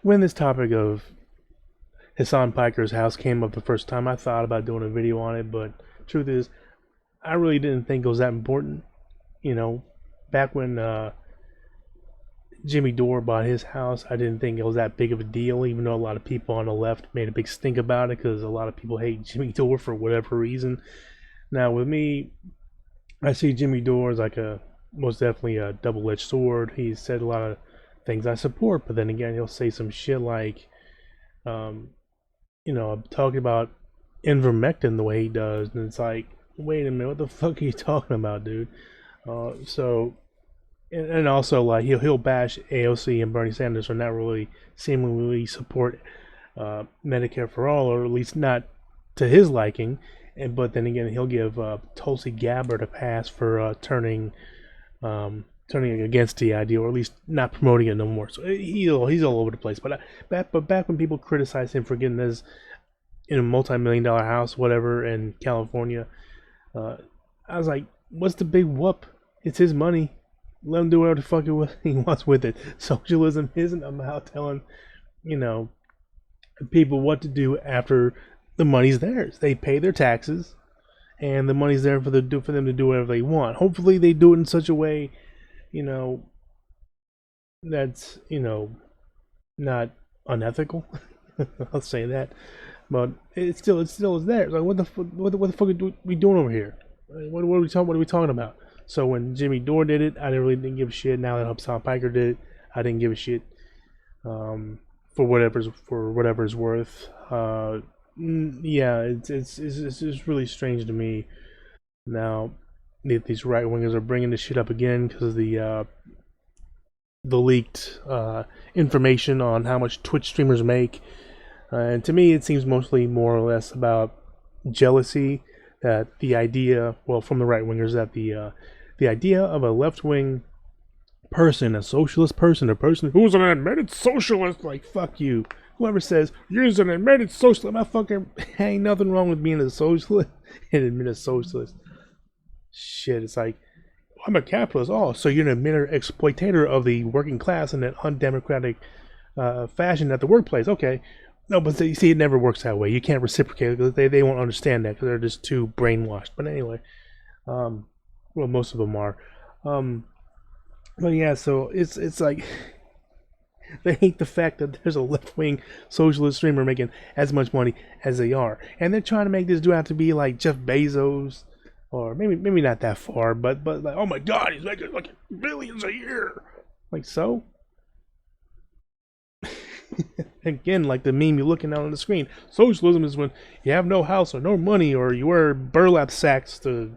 When this topic of Hasan Piker's house came up the first time, I thought about doing a video on it, but truth is, I really didn't think it was that important. You know, back when Jimmy Durr bought his house, I didn't think it was that big of a deal, even though a lot of people on the left made a big stink about it because a lot of people hate Jimmy Durr for whatever reason. Now, with me, I see Jimmy Durr as like a most definitely a double-edged sword. He said a lot of things I support, but then again, he'll say some shit like, um, talking about ivermectin the way he does, and it's like, wait a minute, what the fuck are you talking about, dude? So and also like he'll bash AOC and Bernie Sanders for not really seemingly support Medicare for all, or at least not to his liking. And but then again, he'll give Tulsi Gabbard a pass for turning against the idea, or at least not promoting it no more. So he's all over the place. But back when people criticized him for getting his in a multi-million-dollar house, whatever, in California, uh, I was like, what's the big whoop? It's his money. Let him do whatever the fuck he wants with it. Socialism isn't about telling, you know, people what to do after the money's theirs. They pay their taxes, and the money's there for them to do whatever they want. Hopefully, they do it in such a way, you know, that's not unethical. I'll say that, but it still is there. Like what the fuck are we doing over here? What are we talking about? So when Jimmy Dore did it, I didn't give a shit. Now that Hubsan Piker did it, I didn't give a shit. For whatever's worth. Yeah, it's really strange to me now that these right wingers are bringing this shit up again because of the leaked information on how much Twitch streamers make. And to me, it seems mostly more or less about jealousy. That the idea, well, from the right wingers, that the idea of a left wing person, a socialist person, a person who's an admitted socialist, like fuck you. Whoever says you're an admitted socialist, my fucking ain't nothing wrong with being a socialist and admitted socialist. Shit, it's like I'm a capitalist. Oh, so you're an admitted exploitator of the working class in an undemocratic fashion at the workplace. Okay, no, but you see, it never works that way. You can't reciprocate because they won't understand that because they're just too brainwashed. But anyway, well, most of them are. Um, but yeah, so it's like they hate the fact that there's a left wing socialist streamer making as much money as they are, and they're trying to make this dude have to be like Jeff Bezos, or maybe not that far, but like, oh my god, he's making like billions a year. Like, so again, like the meme you're looking at on the screen, socialism is when you have no house or no money, or you wear burlap sacks to,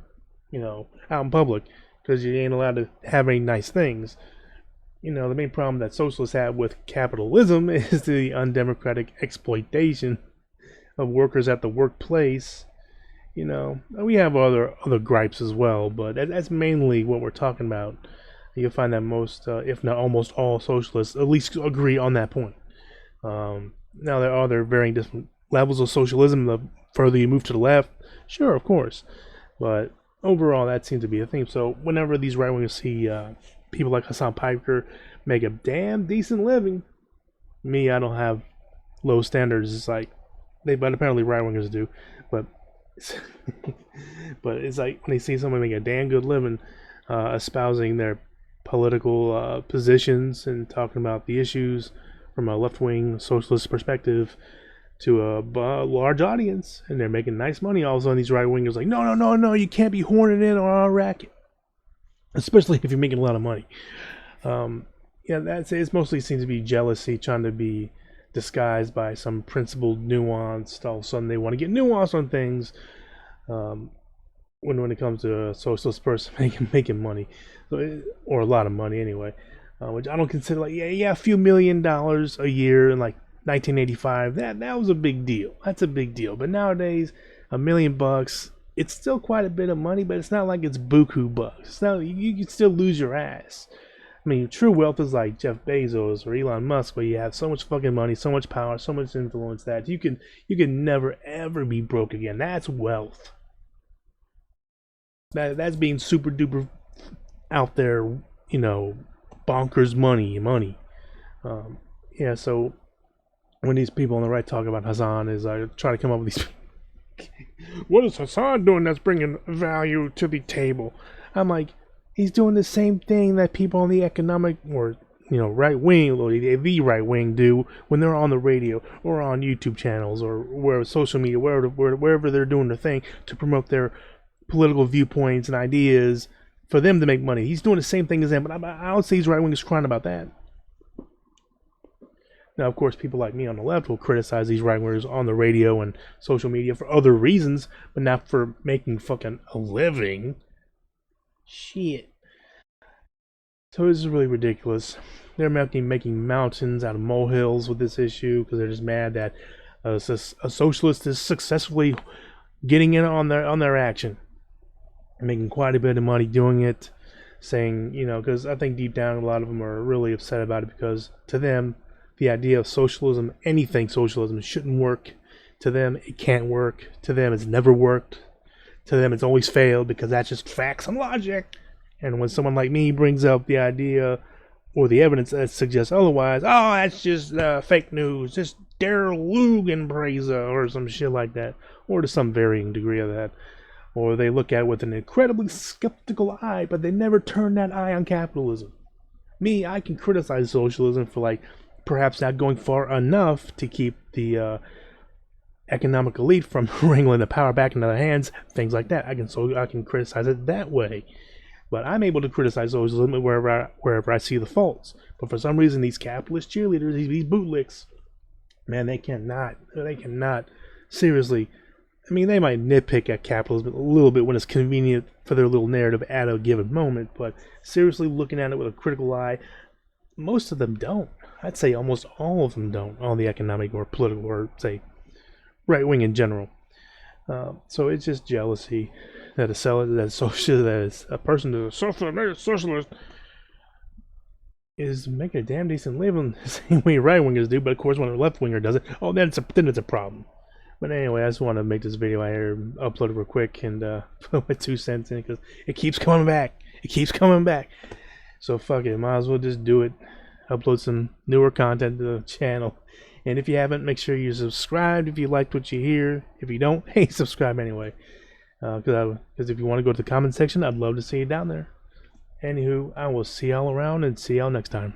out in public because you ain't allowed to have any nice things. The main problem that socialists have with capitalism is the undemocratic exploitation of workers at the workplace. We have other gripes as well, but that's mainly what we're talking about. You'll find that most, if not almost all socialists, at least agree on that point. Now there are other varying different levels of socialism. The further you move to the left, sure, of course, but overall that seems to be a theme. So whenever these right wingers see people like Hasan Piker make a damn decent living, me, I don't have low standards. It's like but apparently right wingers do, but but it's like when they see someone make a damn good living, espousing their political positions and talking about the issues from a left-wing socialist perspective to a large audience, and they're making nice money. All of a sudden, these right-wingers like, no, no, no, no, you can't be horning in on our racket, especially if you're making a lot of money. Yeah, it mostly seems to be jealousy trying to be disguised by some principled nuance. All of a sudden, they want to get nuance on things. When it comes to a socialist person making money, or a lot of money anyway, which I don't consider like a few $1,000,000 a year in like 1985. That was a big deal. That's a big deal. But nowadays, $1,000,000, it's still quite a bit of money, but it's not like it's buku bucks. It's not, you can still lose your ass. I mean, true wealth is like Jeff Bezos or Elon Musk, where you have so much fucking money, so much power, so much influence that you can never ever be broke again. That's wealth. That's being super duper out there, bonkers money. Yeah, so when these people on the right talk about Hasan is try to come up with these. What is Hasan doing that's bringing value to the table? I'm like, he's doing the same thing that people on the economic or right wing or the right wing do when they're on the radio or on YouTube channels or where social media, wherever they're doing their thing to promote their political viewpoints and ideas for them to make money. He's doing the same thing as them, but I don't see these right wingers crying about that. Now, of course, people like me on the left will criticize these right wingers on the radio and social media for other reasons, but not for making fucking a living. Shit. So this is really ridiculous. They're making mountains out of molehills with this issue because they're just mad that a socialist is successfully getting in on their action, making quite a bit of money doing it. Saying, because I think deep down a lot of them are really upset about it because to them, the idea of socialism, anything socialism, shouldn't work. To them, it can't work. To them, it's never worked. To them, it's always failed because that's just facts and logic. And when someone like me brings up the idea or the evidence that suggests otherwise, oh, that's just fake news, just der Lügenpresse or some shit like that, or to some varying degree of that. Or they look at it with an incredibly skeptical eye, but they never turn that eye on capitalism. Me, I can criticize socialism for perhaps not going far enough to keep the economic elite from wrangling the power back into their hands, things like that. I can criticize it that way. But I'm able to criticize socialism wherever I see the faults. But for some reason, these capitalist cheerleaders, these bootlicks, man, they cannot, seriously. I mean, they might nitpick at capitalism a little bit when it's convenient for their little narrative at a given moment, but seriously looking at it with a critical eye, most of them don't. I'd say almost all of them don't on the economic or political or, say, right wing in general. So it's just jealousy that a person to a socialist is making a damn decent living the same way right wingers do, but of course when a left winger does it, then it's a problem. But anyway, I just want to make this video out here, upload it real quick, and put my 2 cents in because it keeps coming back. So fuck it, might as well just do it. Upload some newer content to the channel. And if you haven't, make sure you subscribe if you liked what you hear. If you don't, hey, subscribe anyway. Because if you want to go to the comment section, I'd love to see you down there. Anywho, I will see y'all around and see y'all next time.